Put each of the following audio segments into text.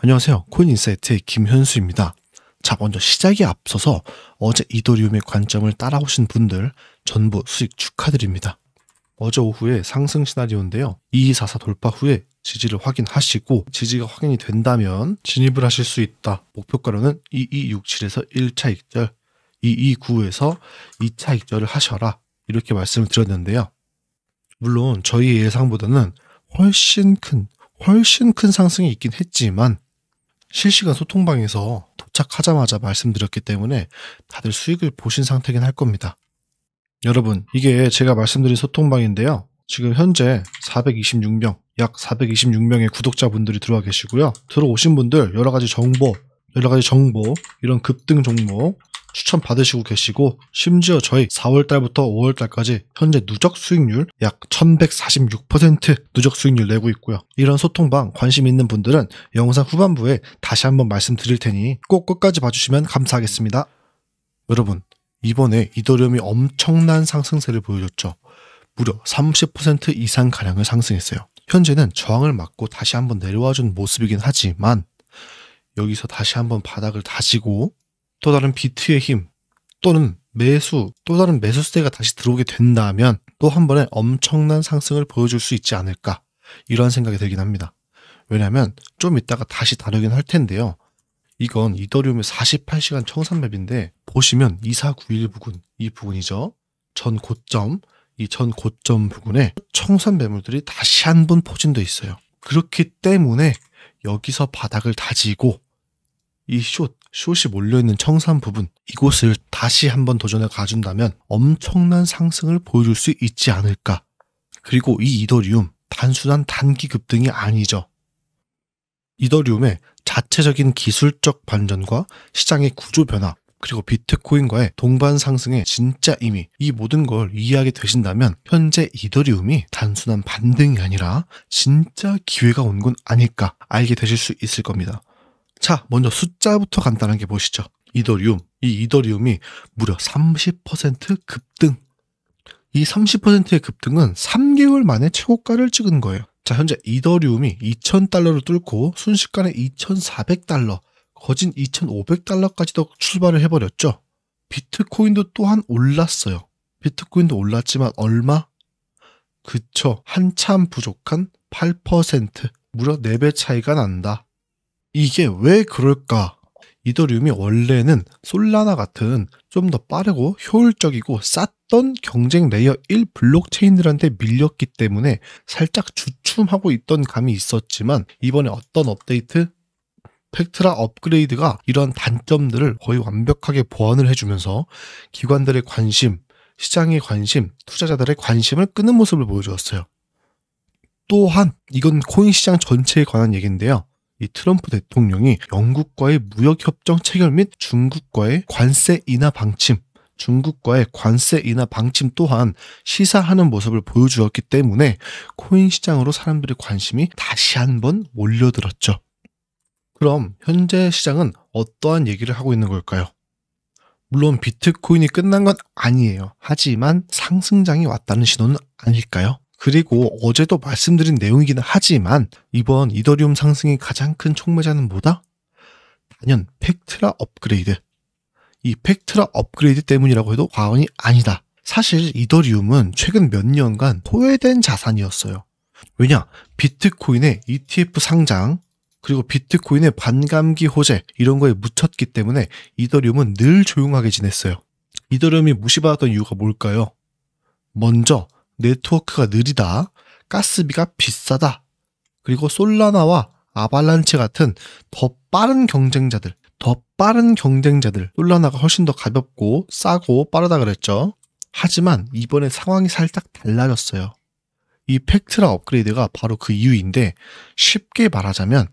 안녕하세요. 코인인사이트의 김현수입니다. 자, 먼저 시작에 앞서서 어제 이더리움의 관점을 따라오신 분들 전부 수익 축하드립니다. 어제 오후에 상승 시나리오인데요. 2244 돌파 후에 지지를 확인하시고 지지가 확인이 된다면 진입을 하실 수 있다. 목표가로는 2267에서 1차 익절, 2295에서 2차 익절을 하셔라. 이렇게 말씀을 드렸는데요. 물론 저희의 예상보다는 훨씬 큰 상승이 있긴 했지만 실시간 소통방에서 도착하자마자 말씀드렸기 때문에 다들 수익을 보신 상태긴 할 겁니다. 여러분, 이게 제가 말씀드린 소통방인데요. 지금 현재 426명, 약 426명의 구독자분들이 들어와 계시고요. 들어오신 분들 여러 가지 정보, 이런 급등 종목 추천 받으시고 계시고, 심지어 저희 4월달부터 5월달까지 현재 누적 수익률 약 1146% 누적 수익률 내고 있고요. 이런 소통방 관심 있는 분들은 영상 후반부에 다시 한번 말씀드릴 테니 꼭 끝까지 봐주시면 감사하겠습니다. 여러분, 이번에 이더리움이 엄청난 상승세를 보여줬죠. 무려 30% 이상 가량을 상승했어요. 현재는 저항을 맞고 다시 한번 내려와준 모습이긴 하지만 여기서 다시 한번 바닥을 다지고 또 다른 비트의 힘 또는 또 다른 매수세가 다시 들어오게 된다면 또 한 번에 엄청난 상승을 보여줄 수 있지 않을까, 이런 생각이 들긴 합니다. 왜냐하면 좀 이따가 다시 다루긴 할 텐데요. 이건 이더리움의 48시간 청산맵인데 보시면 2491 부근, 이 부분이죠. 전 고점 부근에 청산 매물들이 다시 한번 포진돼 있어요. 그렇기 때문에 여기서 바닥을 다지고 이 숏이 몰려있는 청산 부분, 이곳을 다시 한번 도전해 가준다면 엄청난 상승을 보여줄 수 있지 않을까. 그리고 이 이더리움 단순한 단기 급등이 아니죠. 이더리움의 자체적인 기술적 반전과 시장의 구조 변화, 그리고 비트코인과의 동반 상승의 진짜 의미, 이 모든 걸 이해하게 되신다면 현재 이더리움이 단순한 반등이 아니라 진짜 기회가 온 건 아닐까 알게 되실 수 있을 겁니다. 자, 먼저 숫자부터 간단하게 보시죠. 이 이더리움이 무려 30% 급등. 이 30%의 급등은 3개월 만에 최고가를 찍은 거예요. 자, 현재 이더리움이 2,000달러를 뚫고 순식간에 2,400달러, 거진 2,500달러까지도 출발을 해버렸죠. 비트코인도 또한 올랐어요. 비트코인도 올랐지만 얼마? 그쵸, 한참 부족한 8%, 무려 4배 차이가 난다. 이게 왜 그럴까? 이더리움이 원래는 솔라나 같은 좀 더 빠르고 효율적이고 쌌던 경쟁 레이어 1 블록체인들한테 밀렸기 때문에 살짝 주춤하고 있던 감이 있었지만 이번에 어떤 업데이트? 팩트라 업그레이드가 이런 단점들을 거의 완벽하게 보완을 해주면서 기관들의 관심, 시장의 관심, 투자자들의 관심을 끄는 모습을 보여주었어요. 또한 이건 코인 시장 전체에 관한 얘기인데요. 이 트럼프 대통령이 영국과의 무역협정 체결 및 중국과의 관세 인하 방침 또한 시사하는 모습을 보여주었기 때문에 코인 시장으로 사람들의 관심이 다시 한번 몰려들었죠. 그럼 현재 시장은 어떠한 얘기를 하고 있는 걸까요? 물론 비트코인이 끝난 건 아니에요. 하지만 상승장이 왔다는 신호는 아닐까요? 그리고 어제도 말씀드린 내용이기는 하지만 이번 이더리움 상승의 가장 큰 촉매자는 뭐다? 단연 팩트라 업그레이드. 이 팩트라 업그레이드 때문이라고 해도 과언이 아니다. 사실 이더리움은 최근 몇 년간 소외된 자산이었어요. 왜냐? 비트코인의 ETF 상장, 그리고 비트코인의 반감기 호재, 이런 거에 묻혔기 때문에 이더리움은 늘 조용하게 지냈어요. 이더리움이 무시받았던 이유가 뭘까요? 먼저 네트워크가 느리다, 가스비가 비싸다, 그리고 솔라나와 아발란체 같은 더 빠른 경쟁자들, 솔라나가 훨씬 더 가볍고 싸고 빠르다 그랬죠. 하지만 이번에 상황이 살짝 달라졌어요. 이 팩트라 업그레이드가 바로 그 이유인데, 쉽게 말하자면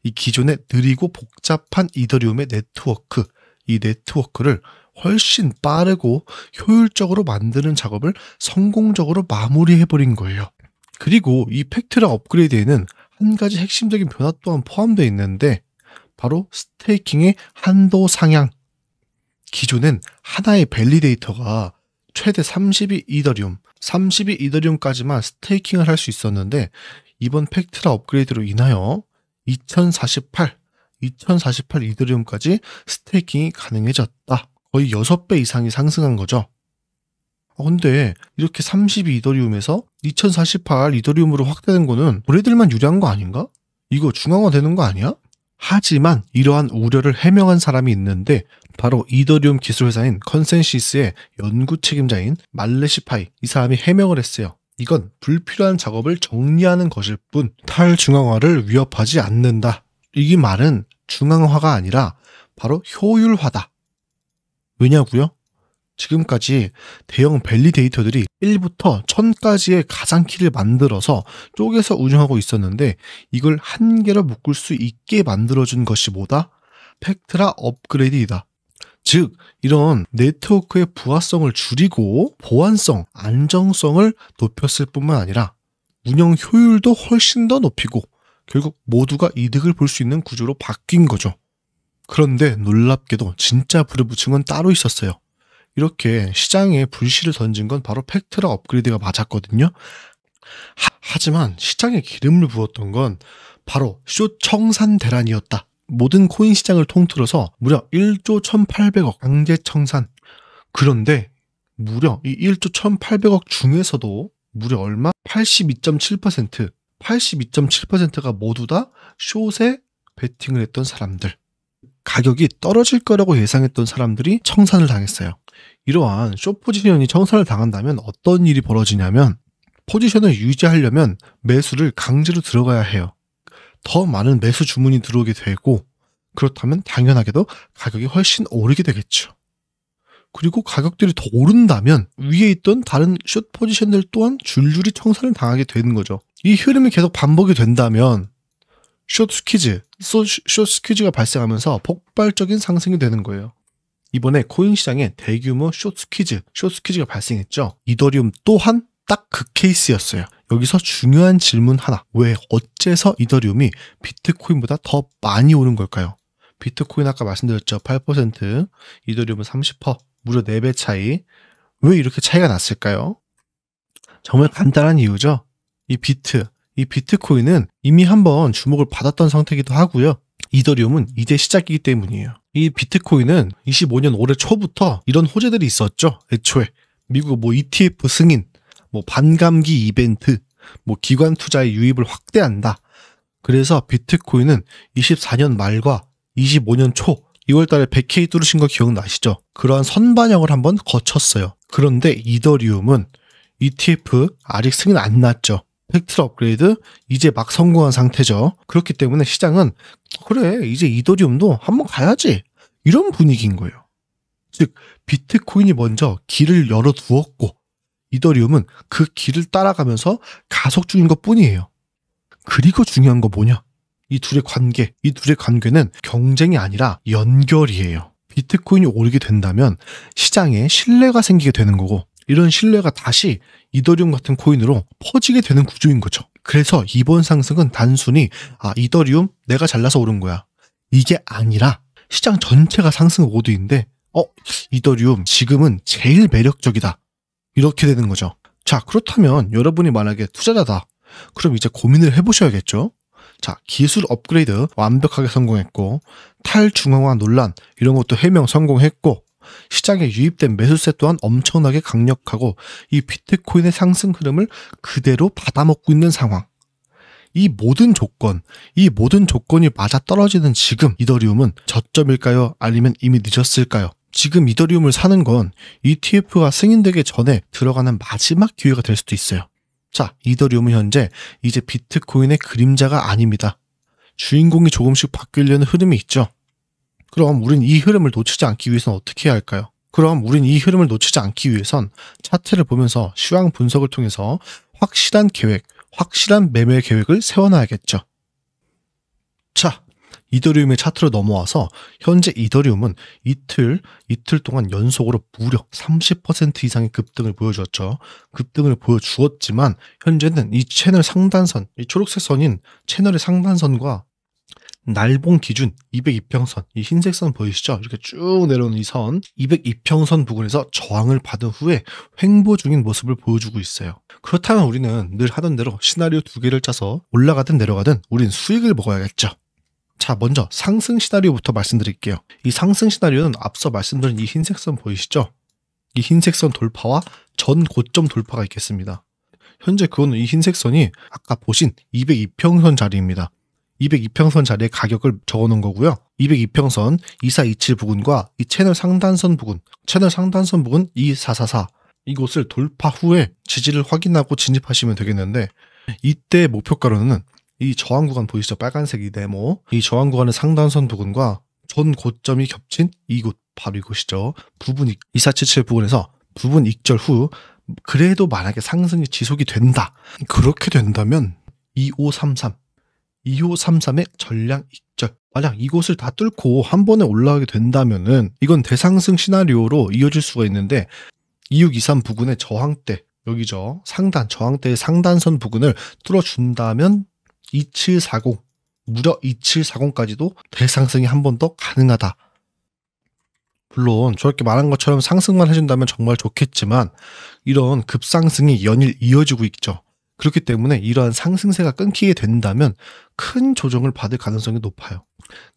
이 기존의 느리고 복잡한 이더리움의 네트워크, 이 네트워크를 훨씬 빠르고 효율적으로 만드는 작업을 성공적으로 마무리해버린 거예요. 그리고 이 팩트라 업그레이드에는 한 가지 핵심적인 변화 또한 포함되어 있는데 바로 스테이킹의 한도 상향. 기존엔 하나의 밸리데이터가 최대 32 이더리움까지만 스테이킹을 할 수 있었는데 이번 팩트라 업그레이드로 인하여 2048, 2048 이더리움까지 스테이킹이 가능해졌다. 거의 6배 이상이 상승한 거죠. 근데 이렇게 32 이더리움에서 2048 이더리움으로 확대된 거는 우리들만 유리한 거 아닌가? 이거 중앙화 되는 거 아니야? 하지만 이러한 우려를 해명한 사람이 있는데 바로 이더리움 기술회사인 컨센시스의 연구 책임자인 말레시파이, 이 사람이 해명을 했어요. 이건 불필요한 작업을 정리하는 것일 뿐 탈중앙화를 위협하지 않는다. 이 말은 중앙화가 아니라 바로 효율화다. 왜냐고요? 지금까지 대형 밸리데이터들이 1부터 1000까지의 가상키를 만들어서 쪼개서 운영하고 있었는데 이걸 한 개로 묶을 수 있게 만들어준 것이 뭐다? 팩트라 업그레이드이다. 즉 이런 네트워크의 부하성을 줄이고 보안성, 안정성을 높였을 뿐만 아니라 운영 효율도 훨씬 더 높이고 결국 모두가 이득을 볼 수 있는 구조로 바뀐 거죠. 그런데 놀랍게도 진짜 불의 건 따로 있었어요. 이렇게 시장에 불씨를 던진 건 바로 팩트라 업그레이드가 맞았거든요. 하지만 시장에 기름을 부었던 건 바로 숏 청산 대란이었다. 모든 코인 시장을 통틀어서 무려 1조 1800억 강제 청산. 그런데 무려 이 1조 1800억 중에서도 무려 얼마? 82.7%. 82.7%가 모두 다 숏에 베팅을 했던 사람들. 가격이 떨어질 거라고 예상했던 사람들이 청산을 당했어요. 이러한 숏 포지션이 청산을 당한다면 어떤 일이 벌어지냐면 포지션을 유지하려면 매수를 강제로 들어가야 해요. 더 많은 매수 주문이 들어오게 되고 그렇다면 당연하게도 가격이 훨씬 오르게 되겠죠. 그리고 가격들이 더 오른다면 위에 있던 다른 숏 포지션들 또한 줄줄이 청산을 당하게 되는 거죠. 이 흐름이 계속 반복이 된다면 숏 스퀴즈가 발생하면서 폭발적인 상승이 되는 거예요. 이번에 코인 시장에 대규모 숏 스퀴즈가 발생했죠. 이더리움 또한 딱 그 케이스였어요. 여기서 중요한 질문 하나. 왜 어째서 이더리움이 비트코인보다 더 많이 오른 걸까요? 비트코인 아까 말씀드렸죠. 8%, 이더리움은 30%, 무려 4배 차이. 왜 이렇게 차이가 났을까요? 정말 간단한 이유죠. 이 비트코인은 이미 한번 주목을 받았던 상태이기도 하고요. 이더리움은 이제 시작이기 때문이에요. 이 비트코인은 25년 올해 초부터 이런 호재들이 있었죠. 애초에 미국 ETF 승인, 반감기 이벤트, 기관 투자의 유입을 확대한다. 그래서 비트코인은 24년 말과 25년 초 2월 달에 100K 뚫으신 거 기억나시죠? 그러한 선반영을 한번 거쳤어요. 그런데 이더리움은 ETF 아직 승인 안 났죠. 팩트라 업그레이드 이제 막 성공한 상태죠. 그렇기 때문에 시장은 그래 이제 이더리움도 한번 가야지 이런 분위기인 거예요. 즉 비트코인이 먼저 길을 열어두었고 이더리움은 그 길을 따라가면서 가속 중인 것뿐이에요. 그리고 중요한 거 뭐냐? 이 둘의 관계는 경쟁이 아니라 연결이에요. 비트코인이 오르게 된다면 시장에 신뢰가 생기게 되는 거고 이런 신뢰가 다시 이더리움 같은 코인으로 퍼지게 되는 구조인 거죠. 그래서 이번 상승은 단순히 이더리움 내가 잘나서 오른 거야. 이게 아니라 시장 전체가 상승 모드인데 이더리움 지금은 제일 매력적이다. 이렇게 되는 거죠. 자, 그렇다면 여러분이 만약에 투자자다. 그럼 이제 고민을 해보셔야겠죠. 자, 기술 업그레이드 완벽하게 성공했고 탈중앙화 논란 이런 것도 해명 성공했고 시장에 유입된 매수세 또한 엄청나게 강력하고 이 비트코인의 상승 흐름을 그대로 받아먹고 있는 상황. 이 모든 조건이 맞아떨어지는 지금 이더리움은 저점일까요? 아니면 이미 늦었을까요? 지금 이더리움을 사는 건 ETF가 승인되기 전에 들어가는 마지막 기회가 될 수도 있어요. 자, 이더리움은 현재 이제 비트코인의 그림자가 아닙니다. 주인공이 조금씩 바뀌려는 흐름이 있죠. 그럼 우린 이 흐름을 놓치지 않기 위해선 어떻게 해야 할까요? 차트를 보면서 시황 분석을 통해서 확실한 매매 계획을 세워놔야겠죠. 자, 이더리움의 차트로 넘어와서 현재 이더리움은 이틀 동안 연속으로 무려 30% 이상의 급등을 보여주었죠. 급등을 보여주었지만 현재는 이 채널 상단선, 이 초록색 선인 채널의 상단선과 날봉 기준 202평선, 이 흰색 선 보이시죠? 이렇게 쭉 내려오는 이 선 202평선 부근에서 저항을 받은 후에 횡보 중인 모습을 보여주고 있어요. 그렇다면 우리는 늘 하던 대로 시나리오 2개를 짜서 올라가든 내려가든 우린 수익을 먹어야겠죠. 자, 먼저 상승 시나리오부터 말씀드릴게요. 이 상승 시나리오는 앞서 말씀드린 이 흰색 선 보이시죠? 이 흰색 선 돌파와 전 고점 돌파가 있겠습니다. 현재 그거는 이 흰색 선이 아까 보신 202평선 자리입니다. 202평선 자리의 가격을 적어놓은 거고요. 202평선 2427 부근과 이 채널 상단선 부근, 채널 상단선 부근 2444 이곳을 돌파 후에 지지를 확인하고 진입하시면 되겠는데, 이때 목표가로는 이 저항 구간 보이시죠? 빨간색 이 네모. 이 저항 구간의 상단선 부근과 전 고점이 겹친 이곳, 바로 이곳이죠. 부분 2477 부근에서 부분 익절 후 그래도 만약에 상승이 지속이 된다. 그렇게 된다면 2533의 전량 익절. 만약 이곳을 다 뚫고 한 번에 올라가게 된다면은 이건 대상승 시나리오로 이어질 수가 있는데, 2623 부근의 저항대, 여기죠. 상단, 저항대의 상단선 부근을 뚫어준다면 2740, 무려 2740까지도 대상승이 한 번 더 가능하다. 물론 저렇게 말한 것처럼 상승만 해준다면 정말 좋겠지만 이런 급상승이 연일 이어지고 있죠. 그렇기 때문에 이러한 상승세가 끊기게 된다면 큰 조정을 받을 가능성이 높아요.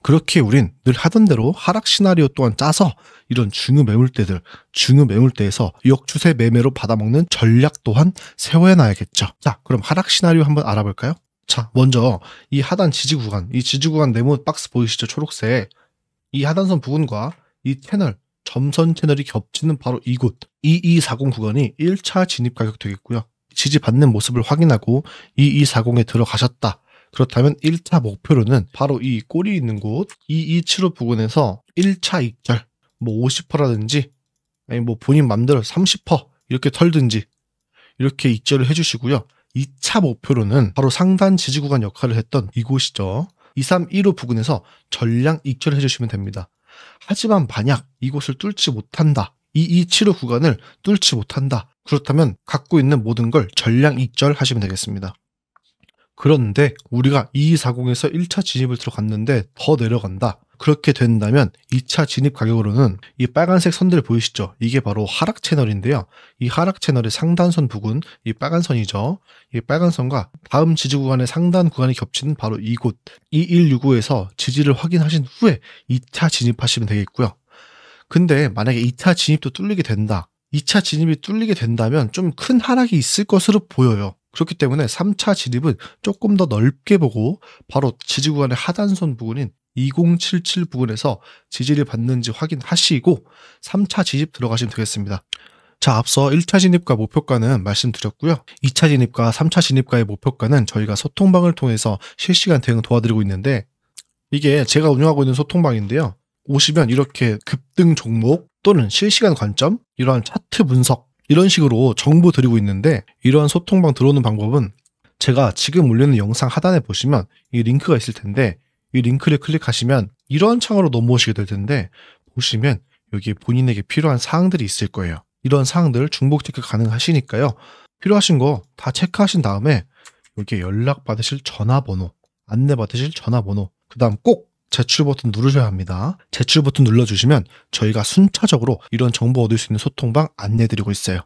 그렇게 우린 늘 하던 대로 하락 시나리오 또한 짜서 이런 중요 매물대에서 역추세 매매로 받아먹는 전략 또한 세워놔야겠죠. 자, 그럼 하락 시나리오 한번 알아볼까요? 자, 먼저 이 하단 지지 구간, 이 지지 구간 네모 박스 보이시죠? 초록색. 이 하단선 부근과 이 채널, 점선 채널이 겹치는 바로 이곳 2240 구간이 1차 진입 가격 되겠고요. 지지받는 모습을 확인하고 2240에 들어가셨다. 그렇다면 1차 목표로는 바로 이 꼬리 있는 곳 2275 부근에서 1차 익절, 뭐 50%라든지 아니 뭐 본인 맘대로 30% 이렇게 털든지 이렇게 익절을 해주시고요. 2차 목표로는 바로 상단 지지 구간 역할을 했던 이곳이죠. 2315 부근에서 전량 익절을 해주시면 됩니다. 하지만 만약 이곳을 뚫지 못한다, 2275 구간을 뚫지 못한다, 그렇다면 갖고 있는 모든 걸 전량 익절하시면 되겠습니다. 그런데 우리가 2240에서 1차 진입을 들어갔는데 더 내려간다. 그렇게 된다면 2차 진입 가격으로는 이 빨간색 선들 보이시죠? 이게 바로 하락 채널인데요. 이 하락 채널의 상단선 부근, 이 빨간 선이죠. 이 빨간 선과 다음 지지 구간의 상단 구간이 겹치는 바로 이곳 2165에서 지지를 확인하신 후에 2차 진입하시면 되겠고요. 근데 만약에 2차 진입도 뚫리게 된다. 2차 진입이 뚫리게 된다면 좀 큰 하락이 있을 것으로 보여요. 그렇기 때문에 3차 진입은 조금 더 넓게 보고 바로 지지 구간의 하단선 부근인 2077 부근에서 지지를 받는지 확인하시고 3차 진입 들어가시면 되겠습니다. 자, 앞서 1차 진입과 목표가는 말씀드렸고요. 2차 진입과 3차 진입과의 목표가는 저희가 소통방을 통해서 실시간 대응 도와드리고 있는데, 이게 제가 운영하고 있는 소통방인데요. 오시면 이렇게 급등 종목 또는 실시간 관점, 이러한 차트 분석 이런 식으로 정보 드리고 있는데, 이러한 소통방 들어오는 방법은 제가 지금 올리는 영상 하단에 보시면 이 링크가 있을 텐데, 이 링크를 클릭하시면 이러한 창으로 넘어오시게 될 텐데, 보시면 여기에 본인에게 필요한 사항들이 있을 거예요. 이런 사항들 중복 체크 가능하시니까요. 필요하신 거 다 체크하신 다음에 여기에 연락 받으실 전화번호, 안내 받으실 전화번호, 그 다음 꼭 제출 버튼 누르셔야 합니다. 제출 버튼 눌러주시면 저희가 순차적으로 이런 정보 얻을 수 있는 소통방 안내드리고 있어요.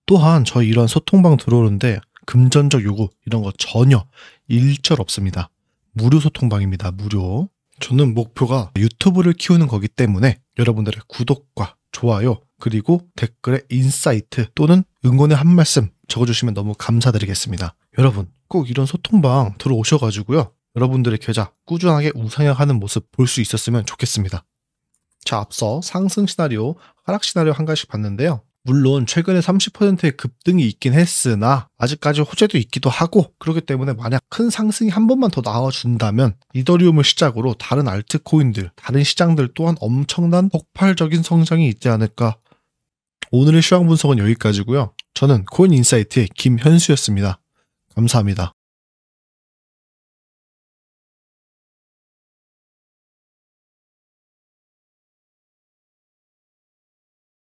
또한 저희 이런 소통방 들어오는데 금전적 요구 이런 거 전혀 일절 없습니다. 무료 소통방입니다. 무료. 저는 목표가 유튜브를 키우는 거기 때문에 여러분들의 구독과 좋아요 그리고 댓글에 인사이트 또는 응원의 한 말씀 적어주시면 너무 감사드리겠습니다. 여러분 꼭 이런 소통방 들어오셔가지고요. 여러분들의 계좌 꾸준하게 우상향하는 모습 볼 수 있었으면 좋겠습니다. 자, 앞서 상승 시나리오, 하락 시나리오 한 가지씩 봤는데요. 물론 최근에 30%의 급등이 있긴 했으나 아직까지 호재도 있기도 하고, 그렇기 때문에 만약 큰 상승이 한 번만 더 나와준다면 이더리움을 시작으로 다른 알트코인들, 다른 시장들 또한 엄청난 폭발적인 성장이 있지 않을까. 오늘의 시황 분석은 여기까지고요. 저는 코인인사이트의 김현수였습니다. 감사합니다.